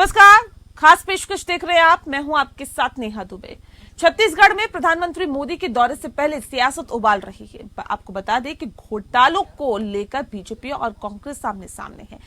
नमस्कार, खास पेशकश देख रहे हैं आप। मैं हूं आपके साथ नेहा दुबे। छत्तीसगढ़ में प्रधानमंत्री मोदी के दौरे से पहले सियासत उबाल रही है। आपको बता दें कि घोटालों को लेकर बीजेपी और कांग्रेस सामने सामने है।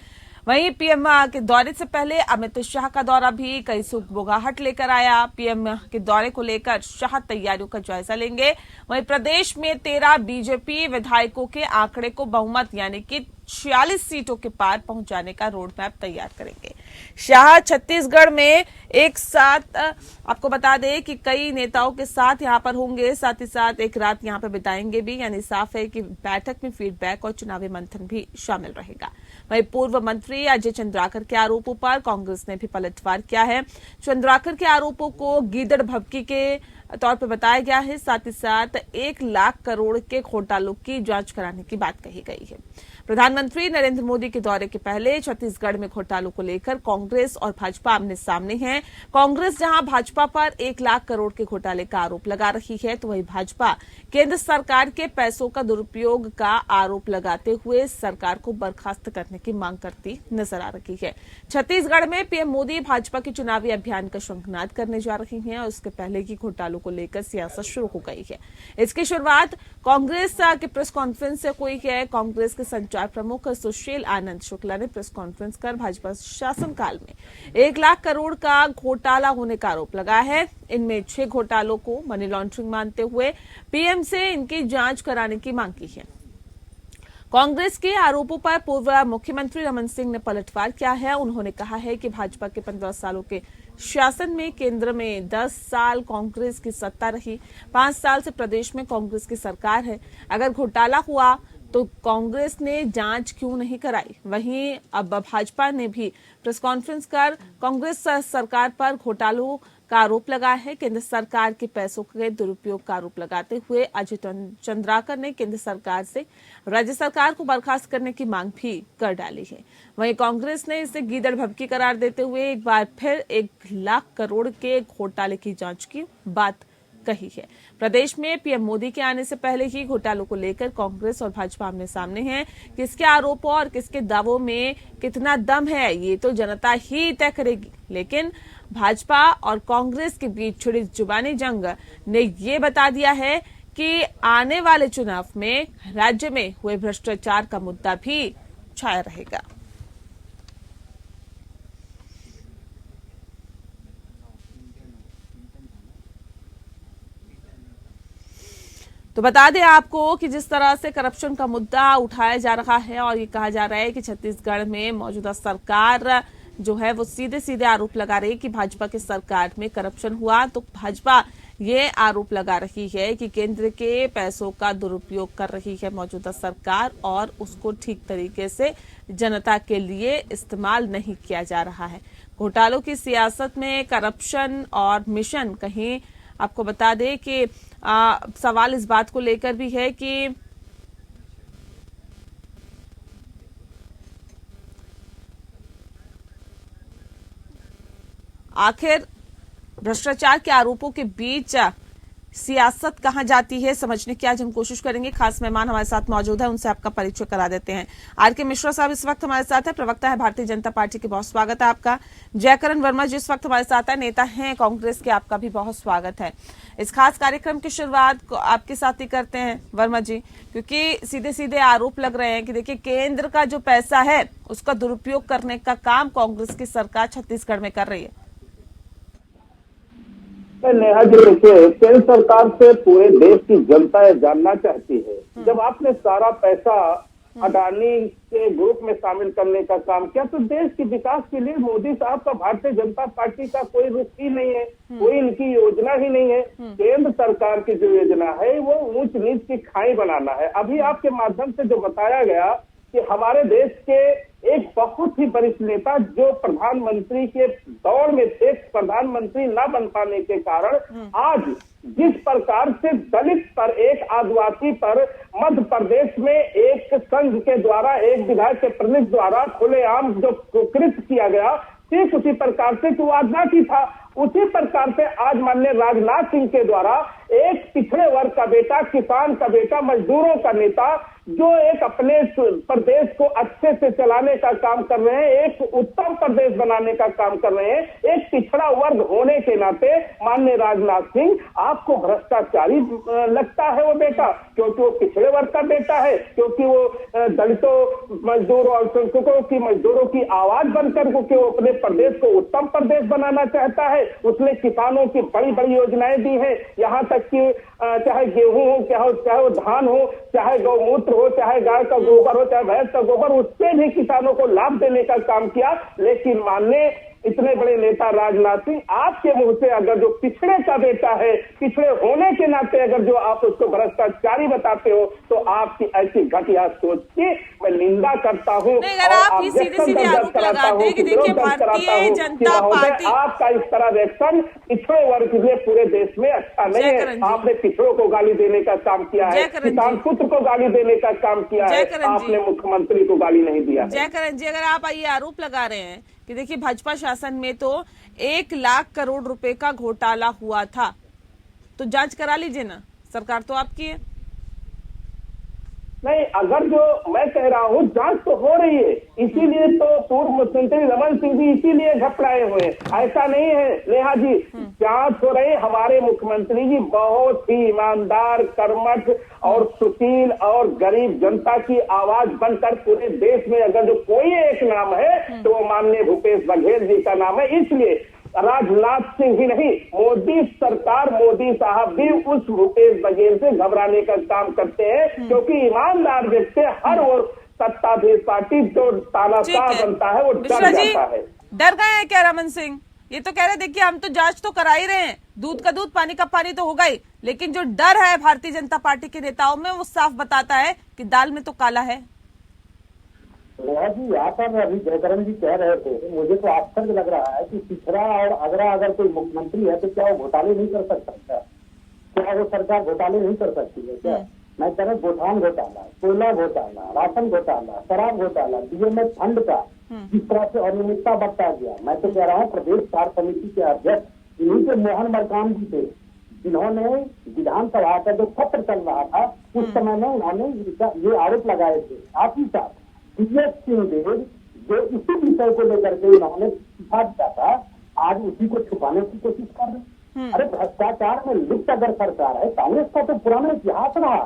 वहीं पीएम के दौरे से पहले अमित शाह का दौरा भी कई सुगबुगाहट लेकर आया। पीएम के दौरे को लेकर शाह तैयारियों का जायजा लेंगे। वहीं प्रदेश में 13 बीजेपी विधायकों के आंकड़े को बहुमत यानी कि 46 सीटों के पार पहुंचाने का रोड मैप तैयार करेंगे। शाह छत्तीसगढ़ में एक साथ आपको बता दें कि कई नेताओं के साथ यहां पर होंगे, साथ ही साथ एक रात यहां पर बिताएंगे भी। यानी साफ है कि बैठक में फीडबैक और चुनावी मंथन भी शामिल रहेगा। वहीं पूर्व मंत्री अजय चंद्राकर के आरोपों पर कांग्रेस ने भी पलटवार किया है। चंद्राकर के आरोपों को गीदड़ भभकी के तौर पर बताया गया है। साथ ही साथ 1 लाख करोड़ के घोटालों की जांच कराने की बात कही गई है। प्रधानमंत्री नरेंद्र मोदी के दौरे के पहले छत्तीसगढ़ में घोटालों को लेकर कांग्रेस और भाजपा आमने सामने हैं। कांग्रेस जहां भाजपा पर 1 लाख करोड़ के घोटाले का आरोप लगा रही है, तो वहीं भाजपा केंद्र सरकार के पैसों का दुरुपयोग का आरोप लगाते हुए सरकार को बर्खास्त करने की मांग करती नजर आ रही है। छत्तीसगढ़ में पीएम मोदी भाजपा के चुनावी अभियान का शंखनाद करने जा रही हैं और उसके पहले की घोटालों को लेकर सियासत शुरू हो गई है। इसकी शुरुआत कांग्रेस के प्रेस कॉन्फ्रेंस से हुई है। कांग्रेस के संचार प्रमुख सुशील आनंद शुक्ला ने प्रेस कॉन्फ्रेंस कर भाजपा शासनकाल में 1 लाख करोड़ का घोटाला होने का आरोप लगाया है। इनमें 6 घोटालों को मनी लॉन्ड्रिंग मानते हुए पीएम से इनकी जांच कराने की मांग की है। कांग्रेस के आरोपों पर पूर्व मुख्यमंत्री रमन सिंह ने पलटवार किया है। उन्होंने कहा है कि भाजपा के 15 सालों के शासन में केंद्र में 10 साल कांग्रेस की सत्ता रही, 5 साल से प्रदेश में कांग्रेस की सरकार है। अगर घोटाला हुआ तो कांग्रेस ने जांच क्यों नहीं कराई? वहीं अब भाजपा ने भी प्रेस कॉन्फ्रेंस कर कांग्रेस सरकार पर घोटालों का आरोप लगाया है। केंद्र सरकार के पैसों के दुरुपयोग का आरोप लगाते हुए अजय चंद्राकर ने केंद्र सरकार से राज्य सरकार को बर्खास्त करने की मांग भी कर डाली है। वहीं कांग्रेस ने इसे गीदड़ भभकी करार देते हुए एक बार फिर 1 लाख करोड़ के घोटाले की जांच की बात कही है। प्रदेश में पीएम मोदी के आने से पहले ही घोटालों को लेकर कांग्रेस और भाजपा आमने सामने हैं। किसके आरोपों और किसके दावों में कितना दम है, ये तो जनता ही तय करेगी। लेकिन भाजपा और कांग्रेस के बीच छिड़ी जुबानी जंग ने ये बता दिया है कि आने वाले चुनाव में राज्य में हुए भ्रष्टाचार का मुद्दा भी छाया रहेगा। तो बता दें आपको कि जिस तरह से करप्शन का मुद्दा उठाया जा रहा है और ये कहा जा रहा है कि छत्तीसगढ़ में मौजूदा सरकार जो है वो सीधे सीधे आरोप लगा रही है कि भाजपा की सरकार में करप्शन हुआ, तो भाजपा ये आरोप लगा रही है कि केंद्र के पैसों का दुरुपयोग कर रही है मौजूदा सरकार और उसको ठीक तरीके से जनता के लिए इस्तेमाल नहीं किया जा रहा है। घोटालों की सियासत में करप्शन और मिशन कहीं आपको बता दें कि सवाल इस बात को लेकर भी है कि आखिर भ्रष्टाचार के आरोपों के बीच सियासत कहां जाती है, समझने की आज हम कोशिश करेंगे। खास मेहमान हमारे साथ मौजूद है, उनसे आपका परिचय करा देते हैं। आर.के. मिश्रा साहब इस वक्त हमारे साथ है, प्रवक्ता है भारतीय जनता पार्टी के, बहुत स्वागत है आपका। जयकरण वर्मा जी इस वक्त हमारे साथ है, नेता हैं कांग्रेस के, आपका भी बहुत स्वागत है। इस खास कार्यक्रम की शुरुआत आपके साथ ही करते हैं वर्मा जी, क्योंकि सीधे सीधे आरोप लग रहे हैं कि देखिए केंद्र का जो पैसा है उसका दुरुपयोग करने का काम कांग्रेस की सरकार छत्तीसगढ़ में कर रही है। नेहा जी, देखिए केंद्र सरकार से पूरे देश की जनता ये जानना चाहती है, जब आपने सारा पैसा अडानी के ग्रुप में शामिल करने का काम किया तो देश के विकास के लिए मोदी साहब का, भारतीय जनता पार्टी का कोई रुख ही नहीं है, कोई इनकी योजना ही नहीं है। केंद्र सरकार की जो योजना है वो ऊंच नीच की खाई बनाना है। अभी आपके माध्यम से जो बताया गया कि हमारे देश के एक बहुत ही वरिष्ठ नेता जो प्रधानमंत्री के दौर में थे, प्रधानमंत्री न बन पाने के कारण आज जिस प्रकार से दलित पर, एक आदिवासी पर मध्य प्रदेश में एक संघ के द्वारा, एक विधायक के प्रतिनिधि द्वारा खुलेआम जो कुकृत्य किया गया, ठीक उसी प्रकार से जो वादा की था, उसी प्रकार से आज माननीय राजनाथ सिंह के द्वारा एक पिछड़े वर्ग का बेटा, किसान का बेटा, मजदूरों का नेता जो एक अपने प्रदेश को अच्छे से चलाने का काम कर रहे हैं, एक उत्तम प्रदेश बनाने का काम कर रहे हैं, एक पिछड़ा वर्ग होने के नाते माननीय राजनाथ सिंह, आपको भ्रष्टाचारी लगता है वो बेटा, क्योंकि वो पिछड़े वर्ग का बेटा है, क्योंकि वो दलितों, मजदूरों और अल्पसंख्यकों की, मजदूरों की आवाज बनकर वो अपने प्रदेश को उत्तम प्रदेश बनाना चाहता है। उसने किसानों की बड़ी बड़ी योजनाएं दी है, यहाँ तक कि चाहे गेहूं हो, चाहे वो धान हो, चाहे गौमूत्र हो, चाहे गाय का गोबर हो, चाहे भैंस का गोबर, उससे भी किसानों को लाभ देने का काम किया। लेकिन माननीय इतने बड़े नेता राजनाथ सिंह, आपके मुंह से अगर जो पिछड़े का बेटा है, पिछड़े होने के नाते अगर जो आप उसको भ्रष्टाचारी बताते हो, तो आपकी ऐसी घटिया सोच की मैं निंदा करता हूँ। अगर आप ये सीधे सीधे आरोप लगाते हैं कि देखिए भारतीय जनता पार्टी, आपका इस तरह रिएक्शन पिछड़े वर्ग के लिए पूरे देश में अच्छा नहीं है। आपने पिछड़ों को गाली देने का काम किया है, किसान पुत्र को गाली देने का काम किया है, आपने मुख्यमंत्री को गाली नहीं दिया। जयकरण जी, अगर आप ये आरोप लगा रहे हैं कि देखिए भाजपा शासन में तो 1 लाख करोड़ रुपए का घोटाला हुआ था, तो जांच करा लीजिए ना, सरकार तो आपकी है। नहीं, अगर जो मैं कह रहा हूँ जांच तो हो रही है, इसीलिए तो पूर्व मुख्यमंत्री रमन सिंह भी इसीलिए घबराए हुए हैं। ऐसा नहीं है नेहा जी, जांच हो रही। हमारे मुख्यमंत्री जी बहुत ही ईमानदार, कर्मठ और सुशील और गरीब जनता की आवाज बनकर पूरे देश में अगर जो कोई एक नाम है तो वो माननीय भूपेश बघेल जी का नाम है। इसलिए राजनाथ सिंह ही नहीं, मोदी सरकार, मोदी साहब भी उस भूपेश बघेल से घबराने का काम करते हैं, क्योंकि ईमानदार व्यक्ति हर वो सत्ताधीश पार्टी जो तानाशाह बनता है वो डर जाता है। डर गए हैं क्या रमन सिंह? ये तो कह रहे देखिए हम तो जांच तो करा ही रहे हैं, दूध का दूध पानी का पानी तो होगा ही, लेकिन जो डर है भारतीय जनता पार्टी के नेताओं में वो साफ बताता है कि दाल में तो काला है। नेहा जी, यहाँ पर अभी जयकरण जी कह रहे थे, मुझे तो आश्चर्य लग रहा है कि पिछड़ा और अगरा अगर कोई मुख्यमंत्री है तो क्या वो घोटाले नहीं कर सकता? क्या वो सरकार घोटाले नहीं कर सकती है क्या? मैं कह रहा गोठान घोटाला, कोयला घोटाला, राशन घोटाला, शराब घोटाला, डीएमएस फंड का किस तरह से अनियमितता बरता गया। मैं तो कह रहा हूँ प्रदेश कार्य समिति के अध्यक्ष इन्हीं के मोहन मरकाम जी थे, जिन्होंने विधानसभा का जो सत्र चल रहा था उस समय में उन्होंने ये आरोप लगाए थे। आप ही साथ सिंहदेव जो इसी विषय को लेकर के इन्होंने दिया था, आज उसी को छुपाने की कोशिश कर रहे। अरे भ्रष्टाचार में लिप्त अगर सरकार है, कांग्रेस का तो पुराना इतिहास रहा,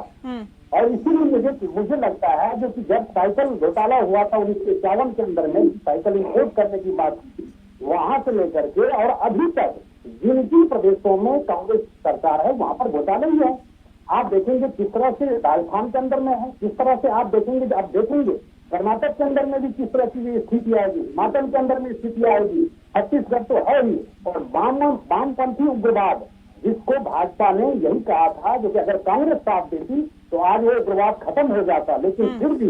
और इसीलिए मुझे लगता है जो कि जब साइकिल घोटाला हुआ था 1951 के अंदर में, साइकिल इम्पोर्ट करने की बात की, वहां से लेकर के और अभी तक जिन प्रदेशों में कांग्रेस सरकार है वहां पर घोटाले ही है। आप देखेंगे किस तरह से राजस्थान के अंदर में है, किस तरह से आप देखेंगे कर्नाटक के अंदर में भी किस तरह की स्थिति आएगी, हिमाचल के अंदर में स्थिति आएगी, छत्तीसगढ़ तो है ही। और वामपंथी उग्रवाद जिसको भाजपा ने यही कहा था जो कि अगर कांग्रेस साथ देती तो आज वो उग्रवाद खत्म हो जाता, लेकिन फिर भी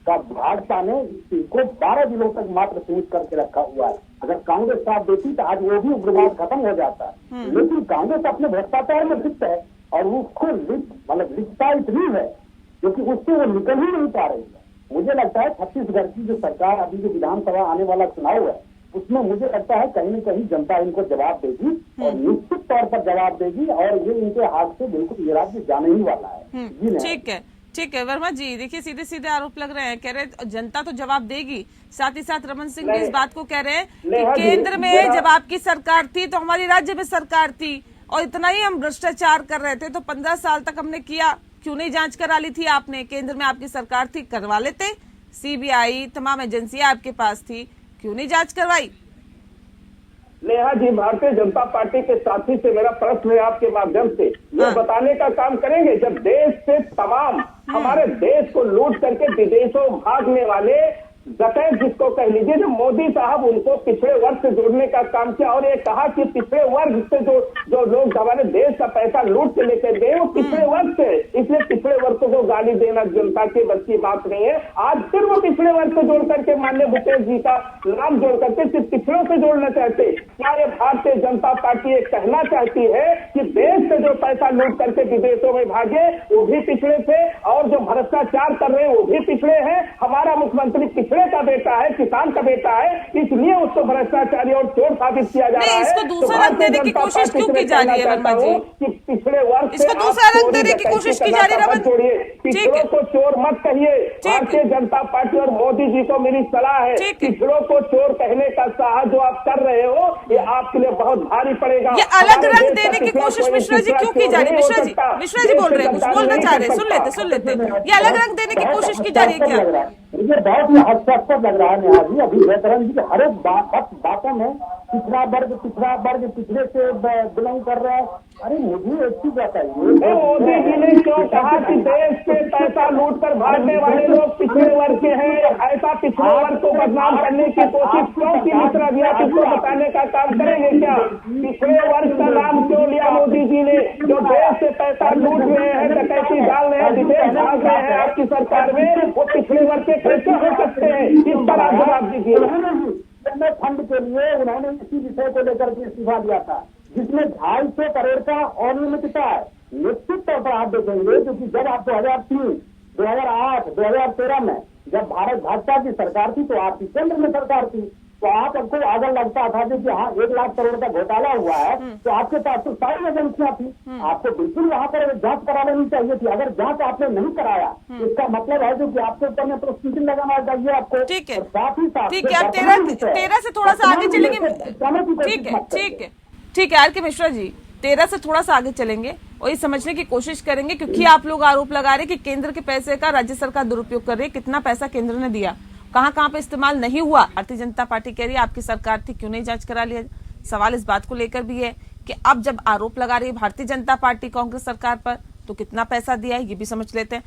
भाजपा ने इसको 12 जिलों तक मात्र सीमित करके रखा हुआ है। अगर कांग्रेस साथ देती तो आज वो भी उग्रवाद खत्म हो जाता। लेकिन कांग्रेस अपने भ्रष्टाचार में लिप्त है और उसको लिप्तता इतनी है क्योंकि उससे वो निकल ही नहीं पा रही है। मुझे लगता है छत्तीसगढ़ की जो सरकार अभी जो विधानसभा आने वाला चुनाव है उसमें मुझे लगता है कहीं न कहीं जनता इनको जवाब देगी और निश्चित तौर पर जवाब देगी और ये इनके हाथ से बिल्कुल ये राज्य जाने ही वाला है। ठीक है वर्मा जी, देखिए सीधे सीधे आरोप लग रहे हैं, कह रहे जनता तो जवाब देगी, साथ ही साथ रमन सिंह भी इस बात को कह रहे हैं कि केंद्र में जब आपकी सरकार थी तो हमारी राज्य में सरकार थी और इतना ही हम भ्रष्टाचार कर रहे थे तो 15 साल तक हमने किया, क्यों नहीं जांच करा ली थी आपने? केंद्र में आपकी सरकार थी, करवा लेते, सीबीआई तमाम एजेंसियां आपके पास थी, क्यों नहीं जांच करवाई? नेहा जी, भारतीय जनता पार्टी के साथी से मेरा प्रश्न है आपके माध्यम से, ये बताने का काम करेंगे जब देश से तमाम हमारे देश को लूट करके विदेशों भागने वाले डकैत जिसको कह लीजिए, जो मोदी साहब उनको पिछड़े वर्ग से जोड़ने का काम किया और ये कहा कि पिछड़े वर्ग से जो लोग हमारे देश का पैसा लूट के लेकर गए वो पिछड़े वर्ग से, इसलिए पिछड़े वर्ग को गाली देना जनता के बस की बात नहीं है। आज फिर वो पिछड़े वर्ग को जोड़ करके माननीय भूपेश जी का नाम जोड़ करके सिर्फ पिछड़ों से जोड़ना चाहते। क्या ये भारतीय जनता पार्टी ये कहना चाहती है कि देश से जो पैसा लूट करके विदेशों में भागे वो भी पिछड़े थे और जो भ्रष्टाचार कर रहे हैं वो भी पिछड़े हैं? हमारा मुख्यमंत्री पिछड़े का बेटा है, किसान का बेटा है, इसलिए उसको भ्रष्टाचारी और चोर साबित किया जा रहा है। इसको दूसरा रंग देने की कोशिश क्यों की जा रही है वर्मा जी? कि पिछड़े वर्ग इसको दूसरा रंग देने की कोशिश की जा रही है रमन। छोड़िए, पिछड़ों को चोर मत कहिए। भारतीय जनता पार्टी और मोदी जी को मेरी सलाह है, पिछड़ों को चोर कहने का साहस जो आप कर रहे हो, ये आपके लिए बहुत भारी पड़ेगा। ये अलग रंग देने की कोशिश मिश्रा जी क्यों की जा रही है? मिश्रा जी बोल रहे हैं, कुछ बोलना चाह रहे हैं, सुन लेते। ये अलग रंग देने की कोशिश की जा रही है क्या? मुझे बहुत ही हास्यास्पद लग रहा है नेहा जी। अभी जयकरण जी हर एक बातों में पिछड़ा वर्ग पिछड़े से बिलोंग कर रहा है। अरे मुझे एक चीज बताइए, मोदी जी ने क्यों कहा कि देश से पैसा लूट कर भागने वाले लोग पिछड़े वर्ग के हैं? ऐसा पिछड़े वर्ग को बदनाम करने की कोशिश क्यों की मिश्रा जी? आप इसको बताने का काम करेंगे क्या? पिछड़े वर्ग का नाम क्यों लिया मोदी जी ने? जो देश से पैसा लूट रहे हैं, डकैती डाल रहे हैं, विदेश भाग रहे हैं आपकी सरकार में, वो पिछड़े वर्ग के कैसे हो सकते हैं? इस पर आप जवाब दीजिए। फंड के लिए उन्होंने इसी विषय को लेकर के इस्तीफा दिया था, जिसमें 250 करोड़ का अनियमितता है। निश्चित तौर पर आप देखेंगे क्योंकि जब आप 2003, 2008, 2013 में जब भारत भाजपा की सरकार थी तो आपकी केंद्र में सरकार थी, तो आपको अगर लगता था कि हाँ 1 लाख करोड़ का घोटाला हुआ है तो आपके पास तो सारी एजेंसियां थी, आपको बिल्कुल वहां पर जांच करा लेनी चाहिए थी। अगर जांच आपने नहीं कराया तो इसका मतलब है कि आपके ऊपर में प्रोसिक्यूशन लगाना चाहिए आपको। ठीक है, साथ ही साथ ठीक है, 13 से थोड़ा सा आगे चलेंगे। ठीक है आर के मिश्रा जी, 13 से थोड़ा सा आगे चलेंगे और ये समझने की कोशिश करेंगे, क्योंकि आप लोग आरोप लगा रहे हैं कि केंद्र के पैसे का राज्य सरकार दुरुपयोग कर रही है। कितना पैसा केंद्र ने दिया, कहां पे इस्तेमाल नहीं हुआ? भारतीय जनता पार्टी कह रही है आपकी सरकार थी, क्यों नहीं जांच करा लिया? सवाल इस बात को लेकर भी है कि अब जब आरोप लगा रही है भारतीय जनता पार्टी कांग्रेस सरकार पर, तो कितना पैसा दिया है ये भी समझ लेते हैं।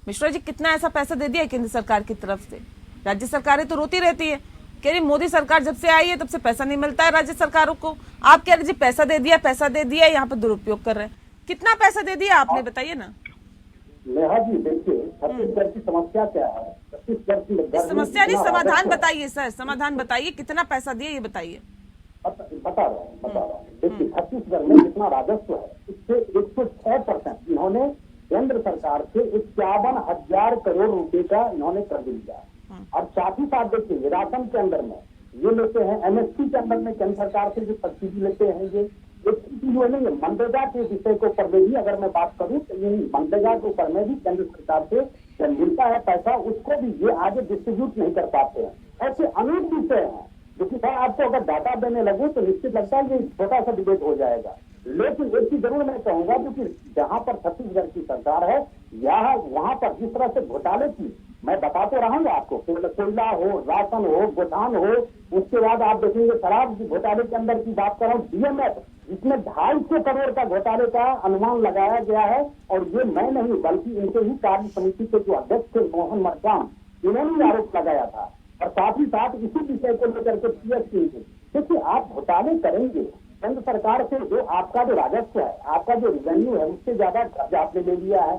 मिश्रा जी, कितना ऐसा पैसा दे दिया है केंद्र सरकार की तरफ से? राज्य सरकारें तो रोती रहती है, कह रही मोदी सरकार जब से आई है तब से पैसा नहीं मिलता है राज्य सरकारों को। आप कह रहे जी पैसा दे दिया, यहाँ पे दुरुपयोग कर रहे हैं। कितना पैसा दे दिया आपने, बताइए ना। नेहा जी देखिए, छत्तीसगढ़ की समस्या क्या है? छत्तीसगढ़ की समस्या नहीं, समाधान बताइए सर, समाधान बताइए, कितना पैसा दिए ये बताइए। बता रहा हूँ। देखिए, छत्तीसगढ़ में जितना राजस्व है उससे 106% इन्होंने केंद्र सरकार से 51,000 करोड़ रुपए का इन्होंने कर दिया। और साथ ही साथ देखिए, राशन के अंदर में ये लेते हैं, एमएसपी के अंदर में केंद्र सरकार से जो सब्सिडी लेते हैं, ये मनरेगा के विषय के ऊपर में भी अगर मैं बात करूं तो ये मनरेगा के ऊपर में भी केंद्र सरकार से जब मिलता है पैसा, उसको भी ये आगे डिस्ट्रीब्यूट नहीं कर पाते हैं। ऐसे अनेक विषय हैं जो कि आपको अगर डाटा देने लगे तो निश्चित लगता है ये छोटा सा डिबेट हो जाएगा। लेकिन एक चीज जरूर मैं कहूंगा, क्योंकि जहां पर छत्तीसगढ़ की सरकार है यहाँ वहां पर जिस तरह से घोटाले की मैं बता तो रहा हूँ आपको, कोयला हो, राशन हो, गोदान हो, उसके बाद आप देखेंगे शराब घोटाले के अंदर की बात कर रहा हूँ, डीएमएफ जिसमें 250 करोड़ का घोटाले का अनुमान लगाया गया है। और ये मैं नहीं बल्कि इनके ही कार्य समिति के जो अध्यक्ष थे मोहन मरकाम, इन्होंने आरोप लगाया था। और साथ ही साथ इसी विषय को लेकर के पीएससी देखिए, आप घोटाले करेंगे केंद्र सरकार से, जो आपका जो राजस्व है, आपका जो रेवेन्यू है, उससे ज्यादा कर्ज आपने ले लिया है,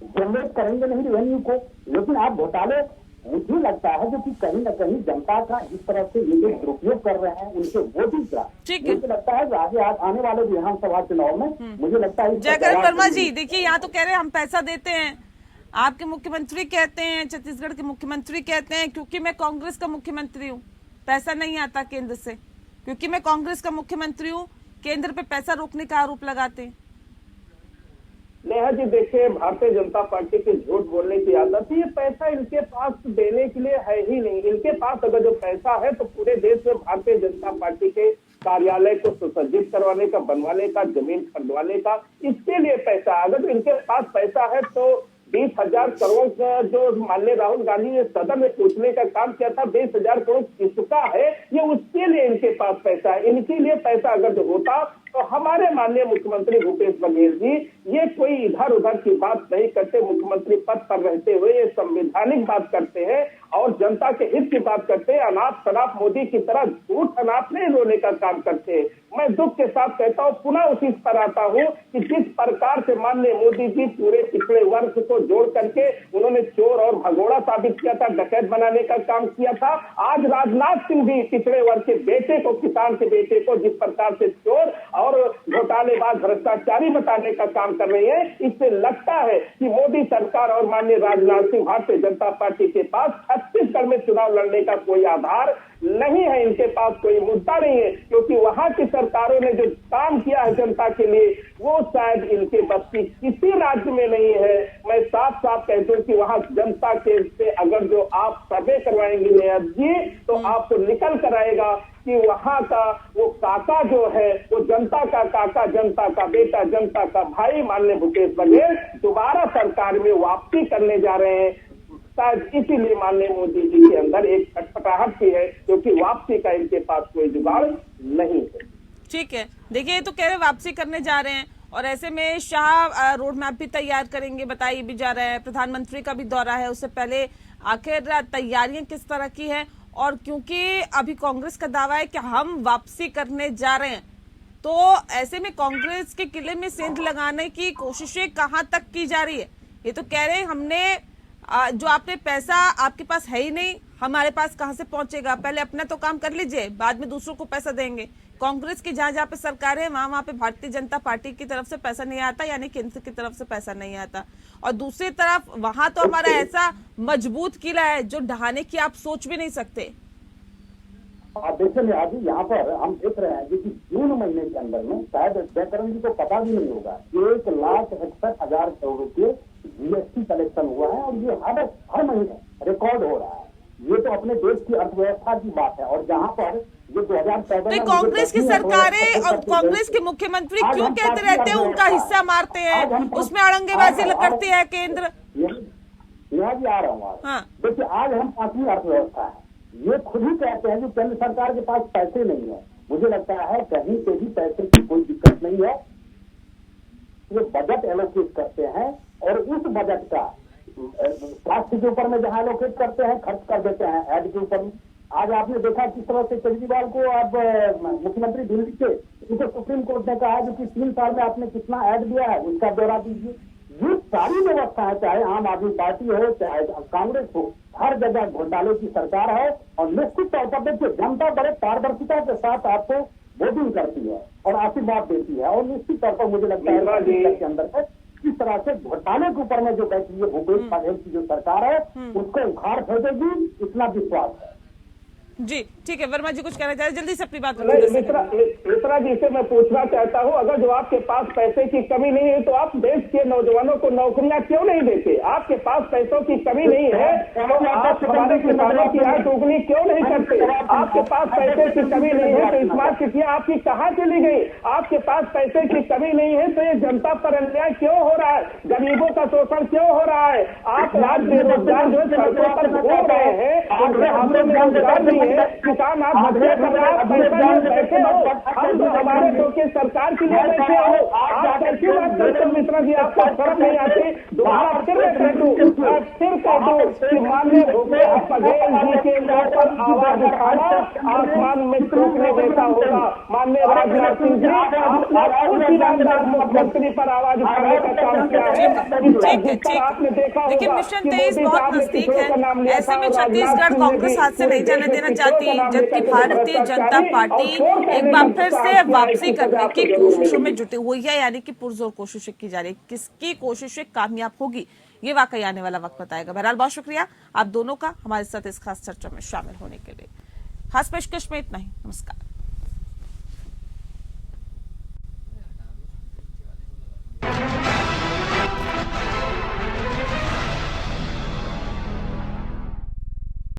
जनरेट करेंगे नहीं रेवेन्यू को। लेकिन आप घोटाले, मुझे लगता है जो कि कहीं न कहीं जनता का जिस तरह से ये लोग दुरुपयोग कर रहे हैं उनके वोटिंग का, मुझे लगता है आगे आने वाले विधानसभा चुनाव में मुझे लगता है। जयकरण वर्मा जी देखिए, यहाँ तो कह रहे हैं हम पैसा देते हैं, आपके मुख्यमंत्री कहते हैं, छत्तीसगढ़ के मुख्यमंत्री कहते हैं क्योंकि मैं कांग्रेस का मुख्यमंत्री हूँ पैसा नहीं आता केंद्र से, क्योंकि मैं कांग्रेस का मुख्यमंत्री हूँ केंद्र पे पैसा रोकने का आरोप लगाते हैं। नेहा जी देखिए, भारतीय जनता पार्टी की झूठ बोलने की आदत है। ये पैसा इनके पास देने के लिए है ही नहीं। इनके पास अगर जो पैसा है तो पूरे देश में भारतीय जनता पार्टी के कार्यालय को सुसज्जित करवाने का, बनवाने का, जमीन खरीदवाने का, इसके लिए पैसा। अगर इनके पास पैसा है तो 20,000 करोड़ का जो माननीय राहुल गांधी ने सदन में पूछने का काम किया था, 20,000 करोड़ किसका है, ये उसके लिए इनके पास पैसा है। इनके लिए पैसा अगर जो होता तो हमारे माननीय मुख्यमंत्री भूपेश बघेल जी ये कोई इधर उधर की बात नहीं करते। मुख्यमंत्री पद पर रहते हुए ये संवैधानिक बात करते हैं और जनता के हित की बात करते हैं। अनाप शनाप मोदी की तरह झूठ अनाप नहीं रोने का काम करते हैं। मैं दुख के साथ कहता हूँ, पुनः उसी पर आता हूँ कि जिस प्रकार से माननीय मोदी जी पूरे पिछड़े वर्ग को जोड़ करके उन्होंने चोर और भगोड़ा साबित किया था, डकैत बनाने का काम किया था। आज राजनाथ सिंह भी पिछड़े वर्ग के बेटे को, किसान के बेटे को जिस प्रकार से चोर और घोटालेबाज भ्रष्टाचारी बताने का काम कर रही है, इससे लगता है कि मोदी सरकार और माननीय राजनाथ सिंह, भारतीय जनता पार्टी के पास छत्तीसगढ़ में चुनाव लड़ने का कोई आधार नहीं है, इनके पास कोई मुद्दा नहीं है, क्योंकि वहां की सरकारों ने जो काम किया है जनता के लिए वो शायद इनके बस की किसी राज्य में नहीं है। मैं साफ साफ कहता हूं कि वहां जनता के से अगर जो आप सर्वे करवाएंगे नैयब जी, तो आपको निकल कर आएगा कि वहां का वो काका जो है वो जनता का काका, जनता का बेटा, जनता का भाई माननीय भूपेश बघेल दोबारा सरकार में वापसी करने जा रहे हैं। शायद इसीलिए माननीय मोदी जी के अंदर एक खटपटाहट की है, क्योंकि वापसी का इनके पास कोई जुगाड़ नहीं है। ठीक है, देखिए ये तो कह रहे वापसी करने जा रहे हैं और ऐसे में शाह रोड मैप भी तैयार करेंगे बताइए भी जा रहे हैं, प्रधानमंत्री का भी दौरा है, उससे पहले आखिर तैयारियां किस तरह की है? और क्योंकि अभी कांग्रेस का दावा है कि हम वापसी करने जा रहे हैं, तो ऐसे में कांग्रेस के किले में सेंध लगाने की कोशिशें कहां तक की जा रही है? ये तो कह रहे हैं हमने जो आपने पैसा आपके पास है ही नहीं, हमारे पास कहां से पहुंचेगा, पहले अपना तो काम कर लीजिए, बाद में दूसरों को पैसा देंगे। कांग्रेस की जहां पे सरकार है वहां पे भारतीय जनता पार्टी की तरफ से पैसा नहीं आता, यानी केंद्र की तरफ से पैसा नहीं आता। और दूसरी तरफ वहां तो हमारा ऐसा मजबूत किला है जो ढहाने की आप सोच भी नहीं सकते। देखिए आज यहाँ पर हम देख रहे हैं कि जून महीने के अंदर में शायद जयकरण जी को पता भी नहीं होगा 1,61,000 करोड़ रुपये जीएसटी कलेक्शन हुआ है और ये हर महीने रिकॉर्ड हो रहा है। ये तो अपने देश की अर्थव्यवस्था की बात है। और जहाँ पर ये 2014 कांग्रेस की सरकारें और कांग्रेस के मुख्यमंत्री क्यों कहते रहते हैं उनका हिस्सा मारते हैं, उसमें अड़ंगेबाजी करती है केंद्र। यहाँ भी आ रहा हूँ आज। हाँ। देखिए आज हम 5वीं अर्थव्यवस्था है, ये खुद ही कहते हैं कि केंद्र सरकार के पास पैसे नहीं है। मुझे लगता है कहीं पे भी पैसे की कोई दिक्कत नहीं है। ये बजट एलोकेट करते हैं और उस बजट का स्वास्थ्य के ऊपर में जहां एलोकेट करते हैं खर्च कर देते हैं एड के ऊपर। आज आपने देखा किस तरह से केजरीवाल को अब मुख्यमंत्री दिल्ली के उसे सुप्रीम कोर्ट ने कहा है कि 3 साल में आपने कितना एड दिया है उसका ब्यौरा दीजिए। ये सारी व्यवस्था है, चाहे आम आदमी पार्टी हो चाहे कांग्रेस हो, हर जगह घोटाले की सरकार है। और निश्चित तौर पर देखिए जनता बड़े पारदर्शिता के साथ आपको वोटिंग करती है और आशीर्वाद देती है। और निश्चित तौर पर मुझे लगता है के अंदर से इस तरह से घोटाले के ऊपर में जो बैठी है भूपेश बघेल की जो सरकार है उसको उखाड़ फेंकेगी, इतना विश्वास है। जी ठीक है, वर्मा जी कुछ कहना चाहते जल्दी से अपनी बात मिश्रा जी से मैं पूछना चाहता हूं, अगर जो आपके पास पैसे की कमी नहीं है तो आप देश के नौजवानों को नौकरियां क्यों नहीं देते? आपके पास पैसों की कमी नहीं है तो आप हमारे किसानों की आय दोगुनी क्यों नहीं करते? आपके पास पैसे की कमी नहीं है तो स्मार्ट सिटियां आपकी कहां चली गई? आपके पास पैसे की कमी नहीं है तो ये जनता पर अन्याय क्यों हो रहा है? गरीबों का शोषण क्यों हो रहा है? आप आज बेरोजगार जो सड़कों पर घूम रहे हैं, उनके हाथों में रोजगार नहीं है, किसान आप हत्या कर रहे हैं, पैसा लिए बैठे हो, हम तो हमारे तो के सरकार के लिए बैठे हो। आप कैसी बात करते हैं मिश्रा जी, आपको शर्म नहीं आती? दोबारा फिर मैं कह दूं कि माननीय भूपेश बघेल जी के ऊपर आवाज उठाना आसमान में टूटने जैसा होगा। माननीय राजनाथ सिंह जी आपने ईमानदार मुख्यमंत्री पर आवाज उठाने का काम किया है। आपने देखा लेकिन मिशन 23 बहुत नजदीक है, ऐसे में छत्तीसगढ़ कांग्रेस हाथ से नहीं जाने देना चाहती, जबकि भारतीय जनता पार्टी एक बार फिर से वापसी करने की कोशिशों में जुटी हुई है, यानी कि पुरजोर कोशिशें की जा रही है। किसकी कोशिशें कामयाब होगी ये वाकई आने वाला वक्त बताएगा। बहरहाल बहुत शुक्रिया आप दोनों का हमारे साथ इस खास चर्चा में शामिल होने के लिए। खास पेशकश में इतना ही, नमस्कार।